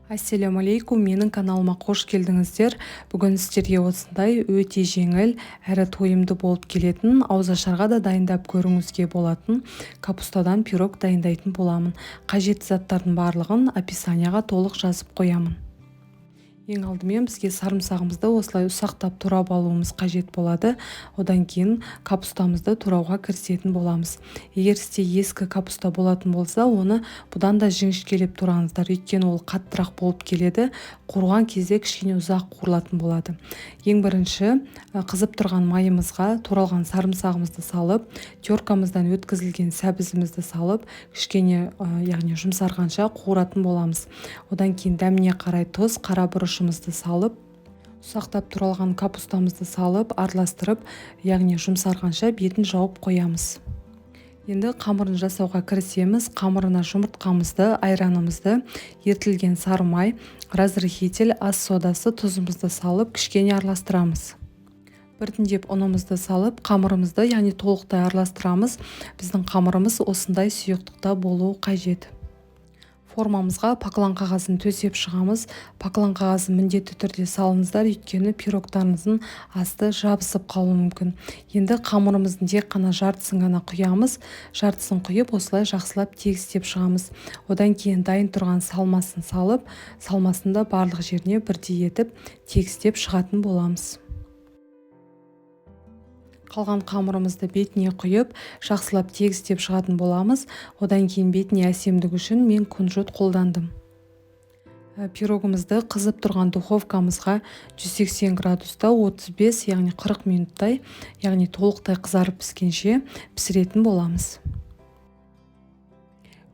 Ассаляму алейкум, менің каналыма қош келдіңіздер. Бүгін сіздерге осындай өте жеңіл әрі тойымды болып келетін, ауызашарға да дайындап көріңізге болатын капустадан пирог дайындайтын боламын. Қажетті заттардың барлығын описанияға толық жазып қоямын. Ең алдымен бізге сарымсағымызды осылай ұсақтап турап алуымыз қажет болады. Одан кейін капустамызды турауға кірісетін боламыз. Егер сізде ескі капуста болатын болса, оны бұдан да жіңішкелеп тураңыздар, өйткені ол қаттырақ болып келеді. Қуырған кезде кішкене ұзақ қуырылатын болады. Ең бірінші қызып тұрған майымызға туралған сарымсағымызды салып, теркамыздан өткізілген сәбізімізді салып, кішкене яғни жұмсарғанша қуыратын боламыз. Одан кейін дәміне қарай тұз, қара бұрышымызды салып, ұсақтап туралған капустамызды салып, араластырып, яғни жұмсарғанша бетін жауып қоямыз. Енді қамырын жасауға кірісеміз. Қамырына жұмыртқамызды, айранымызды, ертілген сары май, разрыхитель, ас содасы, тұзымызды салып, кішкене араластырамыз. Біртіндеп ұнымызды салып, қамырымызды, яғни толықтай араластырамыз. Біздің қамырымыз осындай сұйықтықта болуы қажет. Формамызға поклан қағазын төсеп шығамыз. Поклан қағазын міндетті түрде салыңыздар, өйткені пирогтарыңыздың асты жабысып қалуы мүмкін. Енді қамырымыздың тек қана жартысын ғана құямыз. Жартысын құйып, осылай жақсылап тегістеп шығамыз. Одан кейін дайын тұрған салмасын салып, салмасында барлық жеріне бірдей етіп тегістеп шығатын боламыз. Қалған қамырымызды бетіне құйып, жақсылап тегістеп шығатын боламыз. Одан кейін бетіне әсемдік үшін мен кунжут қолдандым. Пирогымызды қызып тұрған духовкамызға 180 градуста 35, яғни 40 минуттай, яғни толықтай қызарып піскенше пісіретін боламыз.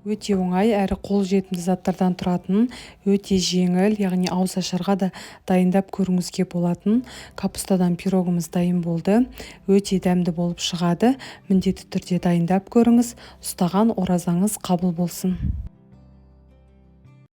Өте оңай әрі қолжетімді заттардан тұратын, өте жеңіл, яғни ауызашарға да дайындап көріңізге болатын капустадан пирогымыз дайын болды. Өте дәмді болып шығады. Міндетті түрде дайындап көріңіз. Ұстаған оразаңыз қабыл болсын.